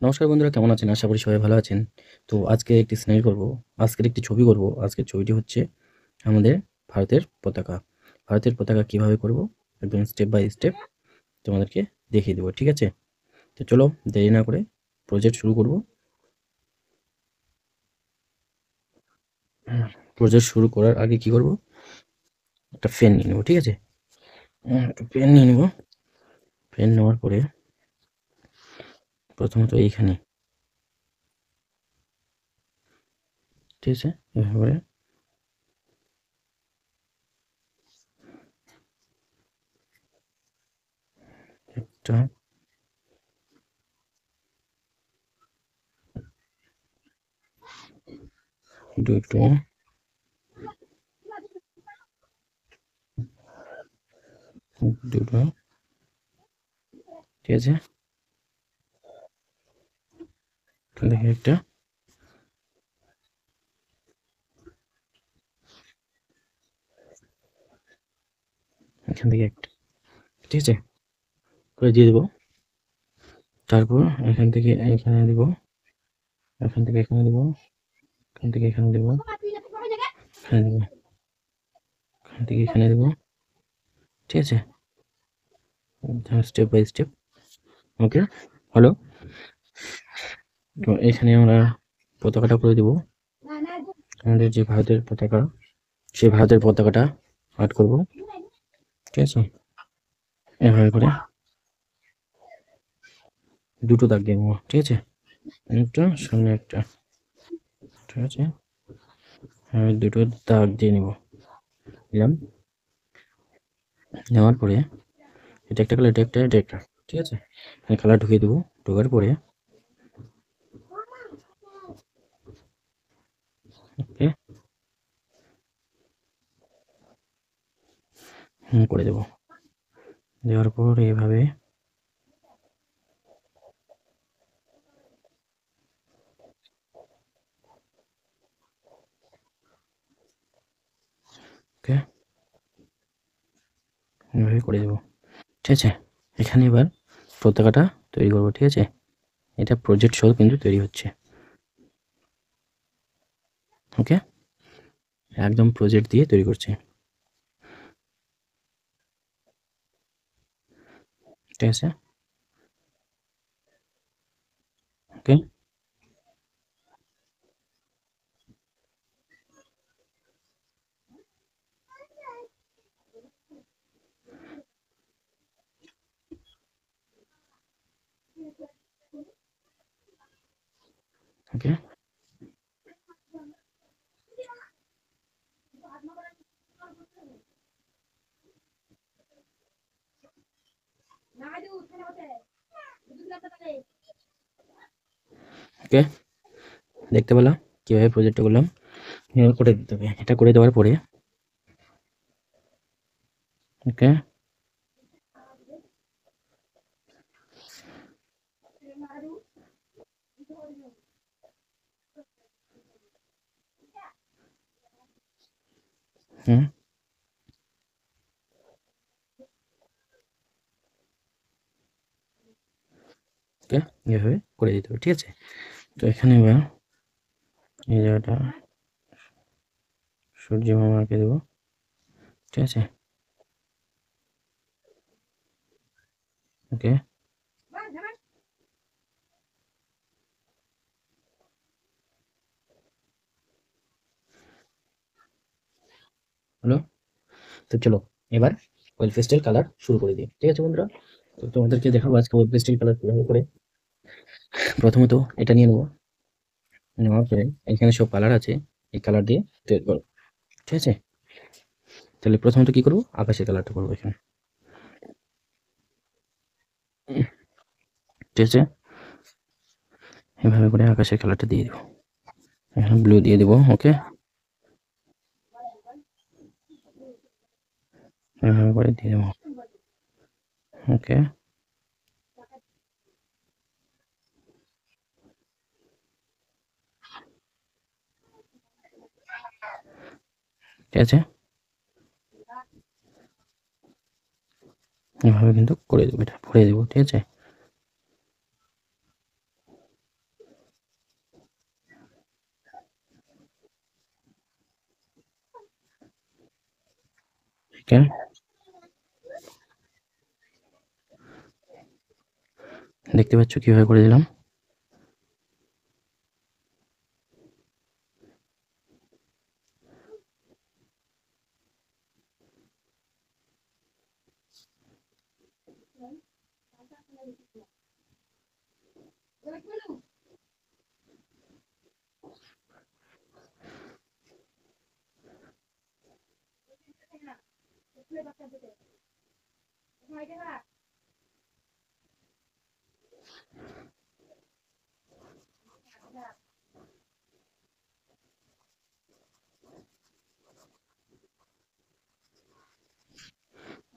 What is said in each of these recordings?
নমস্কার বন্ধুরা, কেমন আছেন? আশা করি সবাই ভালো আছেন। তো আজকে একটি স্নাইল করব। আজকের একটি ছবি করব। আজকের ছবিটি হচ্ছে আমাদের ভারতের পতাকা। ভারতের পতাকা কিভাবে করব একদম স্টেপ বাই স্টেপ তোমাদেরকে দেখিয়ে দেবো। ঠিক আছে? তো চলো দেরি না করে প্রজেক্ট শুরু করব। প্রজেক্ট শুরু করার আগে কি করব? একটা পেন নিয়ে নেবো। ঠিক আছে? একটা পেন নিয়ে নেবো। পেন নেওয়ার পরে প্রথমত এইখানে, ঠিক আছে, এভাবে একটা, দুটো, দুটো, ঠিক আছে, এখান থেকে একটা, এখান থেকে একটা, ঠিক আছে, করে দিয়ে দেবো। তারপর এখান থেকে এখানে দিব, এখান থেকে এখানে দিব, এখান থেকে এখানে দিব, এখানে দিব, এখান থেকে এখানে দিব। ঠিক আছে, স্টেপ বাই স্টেপ। ওকে, হলো। তো এখানে আমরা পতাকাটা করে দিব। আমাদের যে ভারতের পতাকা, সেই ভারতের পতাকাটা আর্ট করব। ঠিক আছে, এভাবে করে দুটো দাগ দিয়ে নেবো। ঠিক আছে, একটা সামনে একটা, ঠিক আছে, আমি দুটো দাগ দিয়ে নিব। দিলাম, নেওয়ার পরে এটা একটা কালার, এটা একটা, এটা একটা, ঠিক আছে, কালার ঢুকিয়ে দেবো। ঢোকার পরে ওকে করে দেবো। দেওয়ার পর এইভাবে ওকে এভাবে করে দেবো। ঠিক আছে, এখানে এবার পতাকাটা তৈরি করবো। ঠিক আছে, এটা প্রজেক্ট সহ কিন্তু তৈরি হচ্ছে। ওকে, একদম প্রজেক্ট দিয়ে তৈরি করছি। ঠিক আছে, ওকে ওকে ওকে দেখতে পেলাম কীভাবে প্রজেক্টটা করলাম। এবার করে দিতে হবে। এটা করে দেওয়ার পরে ওকে হুম ওকে এভাবে করে দিতে হবে। ঠিক আছে, তো এখানে এবার এই জায়গাটা সূর্য মামাকে দেবো। ঠিক আছে, ওকে হলো। তো চলো এবার ওয়েল পেস্টেল কালার শুরু করে দিই। ঠিক আছে বন্ধুরা, তো তোমাদেরকে দেখাবো আজকে ওয়েল পেস্টেল কালার কীভাবে করে। প্রথমত এটা নিয়ে নেবো। নেওয়ার পরে এখানে সব কালার আছে, এই কালার দিয়ে তৈরি করো। ঠিক আছে, তাহলে প্রথমত কি করবো, আকাশের কালারটা করবো এখানে। ঠিক আছে, এভাবে করে আকাশের কালারটা দিয়ে দিব। এখানে ব্লু দিয়ে দিব। ওকে, এভাবে করে দিয়ে দেবো। ওকে, ঠিক আছে, এভাবে কিন্তু করে দেবো, এটা ভরে দেবো। ঠিক আছে, ওকে, দেখতে পাচ্ছ কিভাবে করে দিলাম।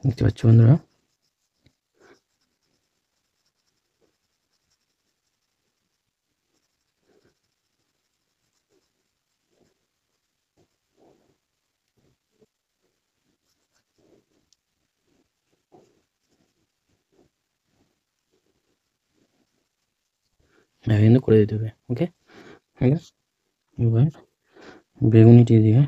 দেখতে পাচ্ছ বন্ধুরা, এভাবে কিন্তু করে দিতে হবে। ওকে, ঠিক আছে। এবার বেগুনিটি দিয়ে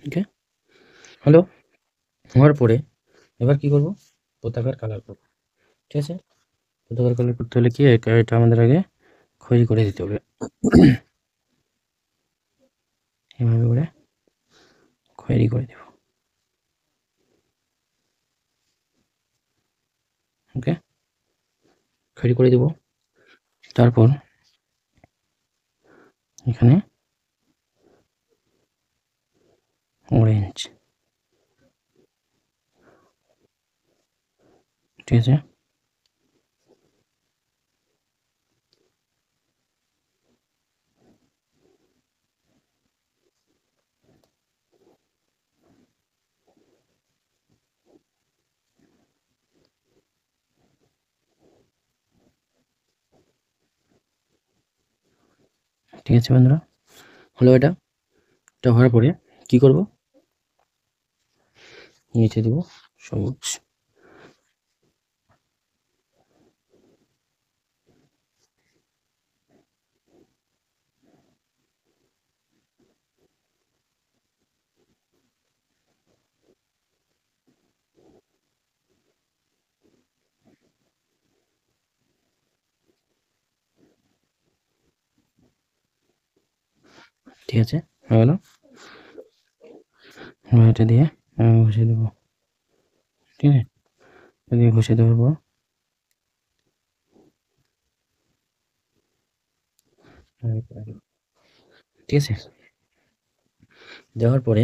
ওকে হলো। হওয়ার পরে এবার কি করব, পতাকার কালার করব। ঠিক আছে, পতাকার কালার করতে হলে কি এটা আমাদের আগে খয়েরি করে দিতে হবে। এভাবে করে খয়েরি করে দেব। ওকে, খয়েরি করে দেব। তারপর এখানে অরেঞ্জ, ঠিক আছে। ঠিক আছে বন্ধুরা, হলো এটা। এটা হওয়ার পরে কি করব, নিচে দেব সবুজ। ঠিক আছে, হয়ে গেল। এবার এটা দিয়ে ঘষে দেবো। ঠিক আছে, এটা দিয়ে ঘষে দেওয়ার পর ঠিক আছে, দেওয়ার পরে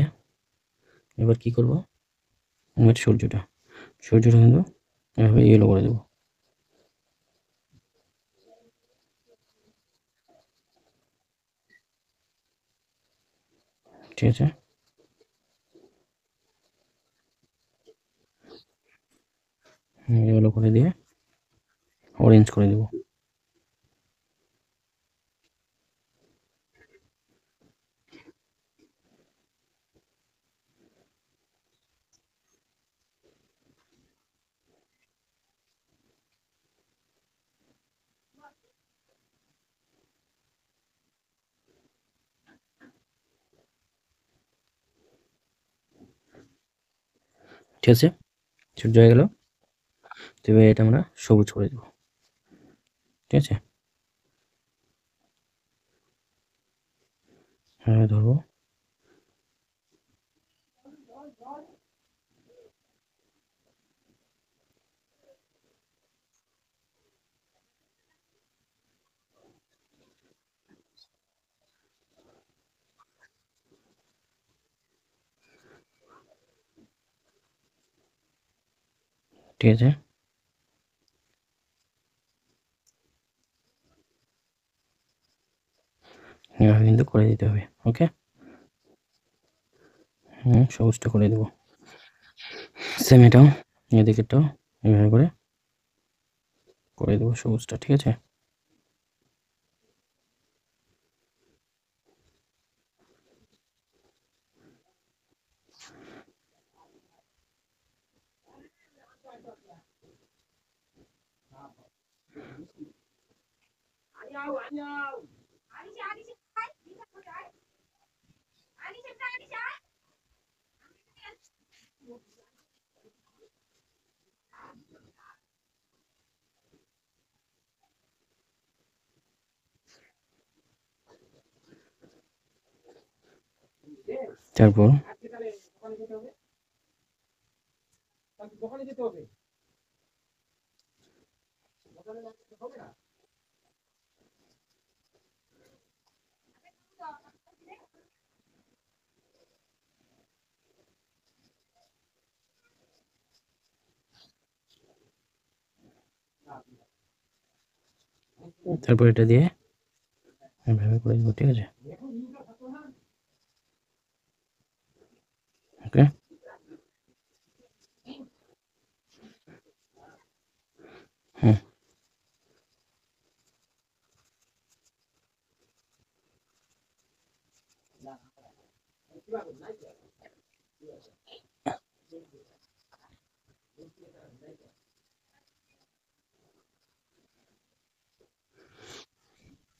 এবার কি করব, এবার সূর্যটা কিন্তু এভাবে ইয়েলো করে দেবো। ঠিক আছে, ইয়েলো করে দিয়ে অরেঞ্জ করে দেবো। ঠিক আছে, সূর্য হয়ে গেল। তো এবার এটা আমরা সবুজ করে দেবো। ঠিক আছে, হ্যাঁ ধরবো। ঠিক আছে, এভাবে কিন্তু করে দিতে হবে। ওকে, সবুজটা করে দেবো। সেম এটাও, এদিকেরটাও এভাবে করে করে দেবো সবুজটা, ঠিক আছে। তারপর তারপর এটা দিয়ে এভাবে করে দেবো, ঠিক আছে। ওকে, হুম,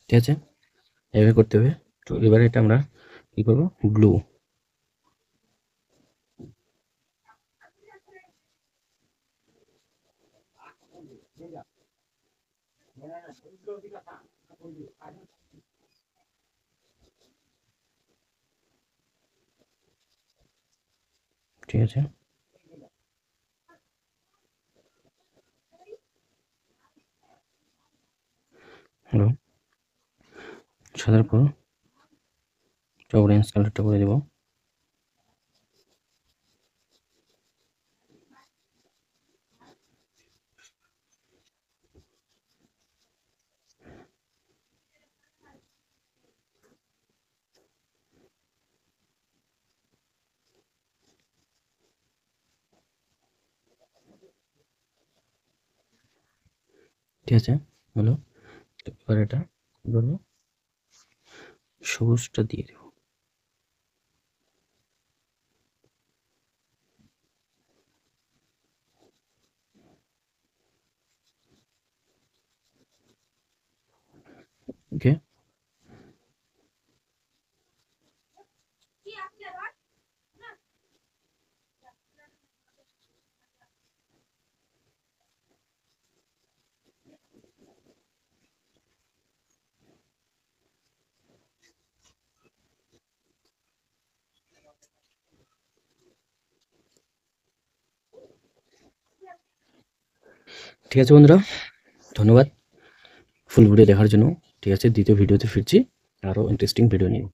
ঠিক আছে, এভাবে করতে হবে। তো এবারে এটা আমরা কি করবো, গ্লু। ঠিক আছে, হ্যালো, সাদার পর অরেঞ্জ কালারটা করে দেবো। ঠিক আছে, হলো। তো এবার এটা কি করবো, সবুজটা দিয়ে দেবো। ওকে, ঠিক আছে বন্ধুরা, ধন্যবাদ ফুল ভিডিও দেখার জন্য। ঠিক আছে, দ্বিতীয় ভিডিওতে ফিরছি আরও ইন্টারেস্টিং ভিডিও নিয়ে।